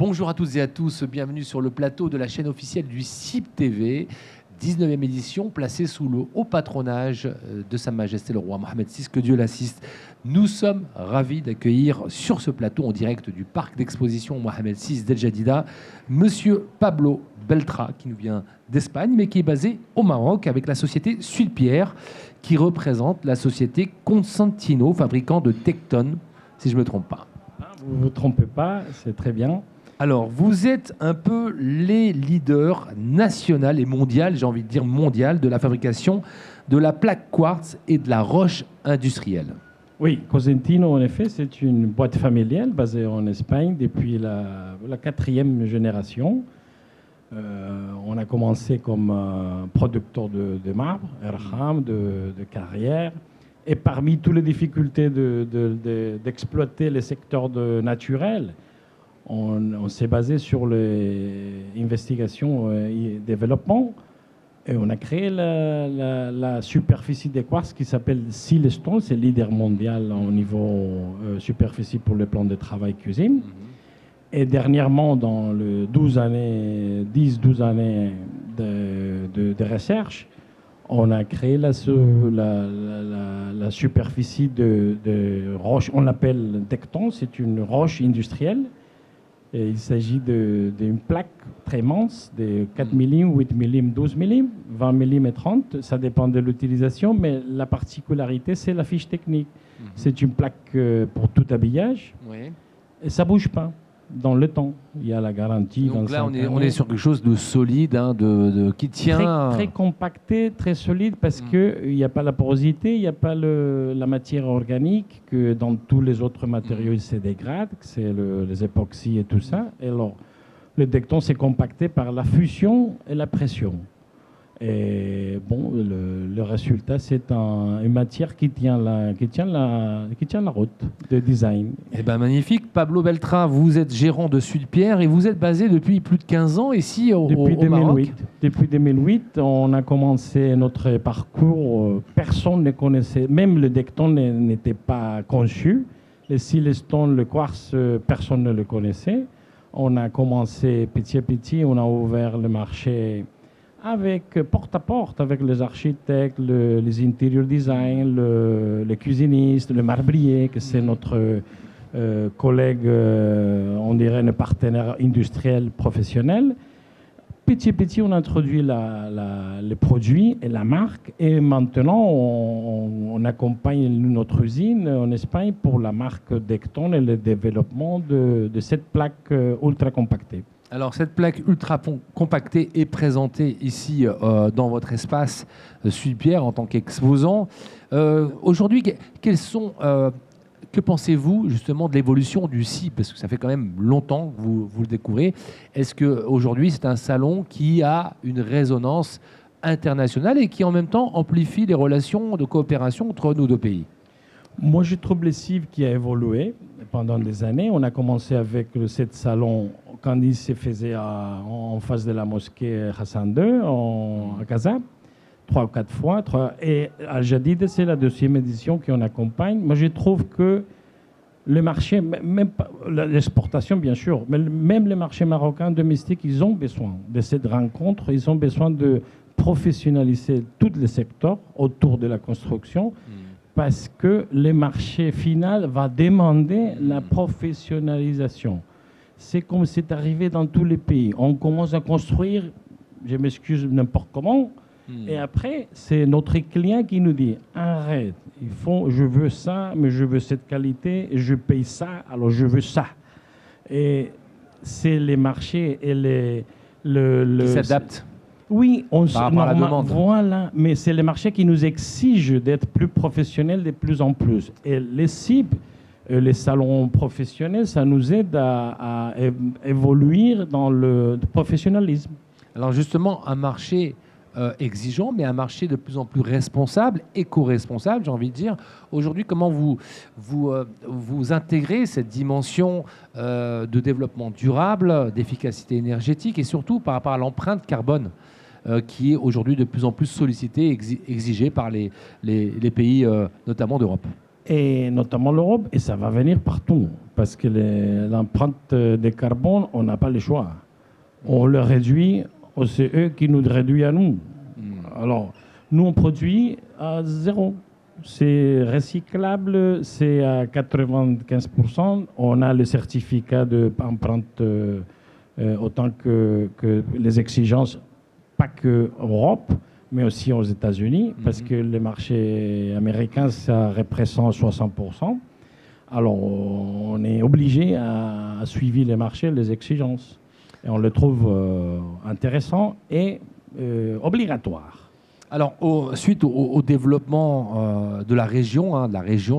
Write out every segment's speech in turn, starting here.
Bonjour à toutes et à tous, bienvenue sur le plateau de la chaîne officielle du CIP TV, 19e édition, placée sous le haut patronage de Sa Majesté le Roi Mohamed VI, que Dieu l'assiste. Nous sommes ravis d'accueillir sur ce plateau en direct du parc d'exposition Mohamed VI d'El Jadida, Monsieur Pablo Beltra, qui nous vient d'Espagne, mais qui est basé au Maroc avec la société Suilpierre, qui représente la société Consentino, fabricant de Tecton, si je ne me trompe pas. Vous ne vous trompez pas, c'est très bien. Alors, vous êtes un peu les leaders national et mondial, j'ai envie de dire mondial, de la fabrication de la plaque quartz et de la roche industrielle. Oui, Consentino, en effet, c'est une boîte familiale basée en Espagne depuis la 4e génération. On a commencé comme producteur de marbre, Erham, de carrière. Et parmi toutes les difficultés d'exploiter les secteurs naturels, on s'est basé sur les investigations et développement. Et on a créé la superficie des quartz qui s'appelle Silestone. C'est le leader mondial au niveau superficie pour le plan de travail cuisine. Et dernièrement, dans le 10-12 années de recherche, on a créé la superficie de roche, on l'appelle Tecton, c'est une roche industrielle. Et il s'agit d'une plaque très mince, de 4 mm, 8 mm, 12 mm, 20 mm et 30. Ça dépend de l'utilisation, mais la particularité, c'est la fiche technique. C'est une plaque pour tout habillage, et ça ne bouge pas. Dans le temps, il y a la garantie. Donc là, on est sur quelque chose de solide, hein, qui tient... Très compacté, très solide, parce qu'il n'y a pas la porosité, il n'y a pas la matière organique, que dans tous les autres matériaux, il se dégrade, que c'est les époxys et tout ça. Et alors, le Tecton, c'est compacté par la fusion et la pression. Et bon, le résultat, c'est une matière qui tient la route de design. Eh ben magnifique. Pablo Beltra, vous êtes gérant de Suilpierre et vous êtes basé depuis plus de 15 ans ici au Maroc. Depuis 2008, on a commencé notre parcours. Personne ne connaissait, même le Tecton n'était pas conçu. Le Silestone, le quartz, personne ne le connaissait. On a commencé petit à petit, on a ouvert le marché avec porte-à-porte, avec les architectes, les interior design, les cuisinistes, le marbrier, que c'est notre collègue, on dirait un partenaire industriel professionnel. Petit à petit, on a introduit les produits et la marque. Et maintenant, on accompagne notre usine en Espagne pour la marque Tecton et le développement de cette plaque ultra compactée. Alors, cette plaque ultra compactée est présentée ici dans votre espace Suilpierre en tant qu'exposant. Aujourd'hui, que pensez-vous justement de l'évolution du CIP? Parce que ça fait quand même longtemps que vous le découvrez. Est-ce qu'aujourd'hui, c'est un salon qui a une résonance internationale et qui en même temps amplifie les relations de coopération entre nos deux pays? Moi, je trouve le CIP qui a évolué pendant des années. On a commencé avec cette salon quand il se faisait en face de la mosquée Hassan II à Casa, 3 ou 4 fois. Et à Jadid, c'est la 2e édition qu'on accompagne. Moi, je trouve que le marché, même l'exportation bien sûr, mais même les marchés marocains domestiques, ils ont besoin de cette rencontre. Ils ont besoin de professionnaliser tous les secteurs autour de la construction. Parce que le marché final va demander la professionnalisation. C'est comme c'est arrivé dans tous les pays. On commence à construire, je m'excuse n'importe comment, et après, c'est notre client qui nous dit « Arrête, je veux ça, mais je veux cette qualité, et je paye ça, alors je veux ça. » Et c'est les marchés et qui s'adaptent. Oui, par rapport à la demande. Voilà, mais c'est les marchés qui nous exigent d'être plus professionnels de plus en plus. Et les CIP, les salons professionnels, ça nous aide à évoluer dans le professionnalisme. Alors justement, un marché exigeant, mais un marché de plus en plus responsable, éco-responsable, j'ai envie de dire. Aujourd'hui, comment vous intégrez cette dimension de développement durable, d'efficacité énergétique et surtout par rapport à l'empreinte carbone qui est aujourd'hui de plus en plus sollicitée et exigée par les pays, notamment d'Europe? Et notamment l'Europe, et ça va venir partout. parce que l'empreinte de carbone, on n'a pas le choix. On le réduit, c'est eux qui nous réduisent à nous. Alors, nous, on produit à zéro. C'est recyclable, c'est à 95%. On a le certificat d'empreinte autant que les exigences, pas qu'en Europe, mais aussi aux États-Unis, parce que le marché américain, ça représente 60%. Alors, on est obligé à suivre les marchés, les exigences. Et on le trouve intéressant et obligatoire. Alors, suite au développement de la région,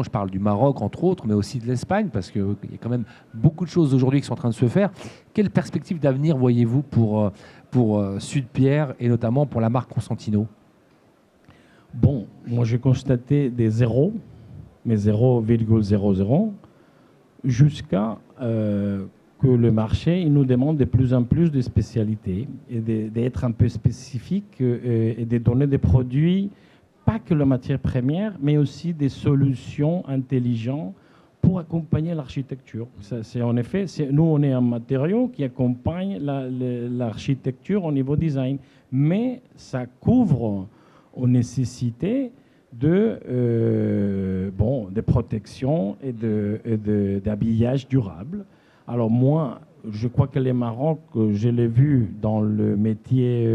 je parle du Maroc entre autres, mais aussi de l'Espagne, parce qu'il y a quand même beaucoup de choses aujourd'hui qui sont en train de se faire. Quelle perspective d'avenir voyez-vous pour Sud-Pierre et notamment pour la marque Consentino? Bon, moi j'ai constaté des zéros, mais 0,00, jusqu'à que le marché il nous demande de plus en plus de spécialités et d'être un peu spécifique et de donner des produits, pas que la matière première, mais aussi des solutions intelligentes pour accompagner l'architecture. En effet, nous, on est un matériau qui accompagne l'architecture au niveau design, mais ça couvre aux nécessités de protection et d'habillage durable. Alors moi, je crois que les Maroc, je l'ai vu dans le métier,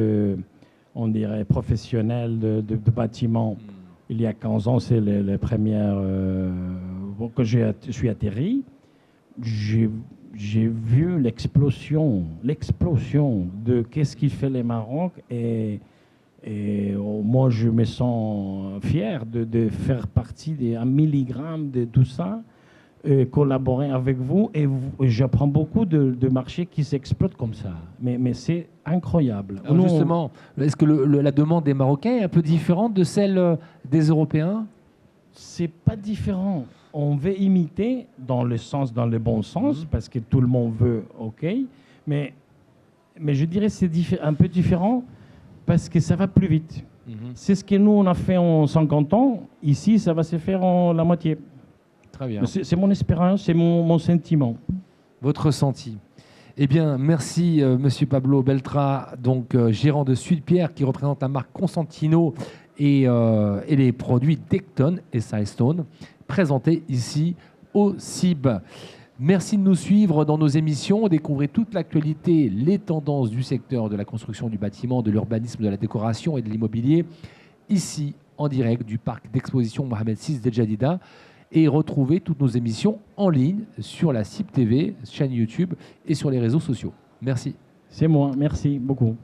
on dirait, professionnel de bâtiment. Il y a 15 ans, c'est les premières que je suis atterri. J'ai vu l'explosion de qu'est-ce qui fait les Maroc et moi, je me sens fier de faire partie d'un milligramme de tout ça, collaborer avec vous. Et j'apprends beaucoup de marchés qui s'exploitent comme ça. Mais c'est incroyable. Alors justement, est-ce que la demande des Marocains est un peu différente de celle des Européens? C'est pas différent. On veut imiter dans le bon sens, parce que tout le monde veut, OK. Mais je dirais que c'est un peu différent parce que ça va plus vite. C'est ce que nous, on a fait en 50 ans. Ici, ça va se faire en la moitié. Très bien. C'est mon expérience, c'est mon sentiment. Votre ressenti. Eh bien, merci, Monsieur Pablo Beltra, donc gérant de Sud-Pierre, qui représente la marque Consentino et les produits Decton et Sidestone, présentés ici au CIB. Merci de nous suivre dans nos émissions. Découvrez toute l'actualité, les tendances du secteur de la construction du bâtiment, de l'urbanisme, de la décoration et de l'immobilier, ici en direct du parc d'exposition Mohamed VI de Jadida. Et retrouvez toutes nos émissions en ligne sur la CIB TV, chaîne YouTube et sur les réseaux sociaux. Merci. C'est moi, merci beaucoup.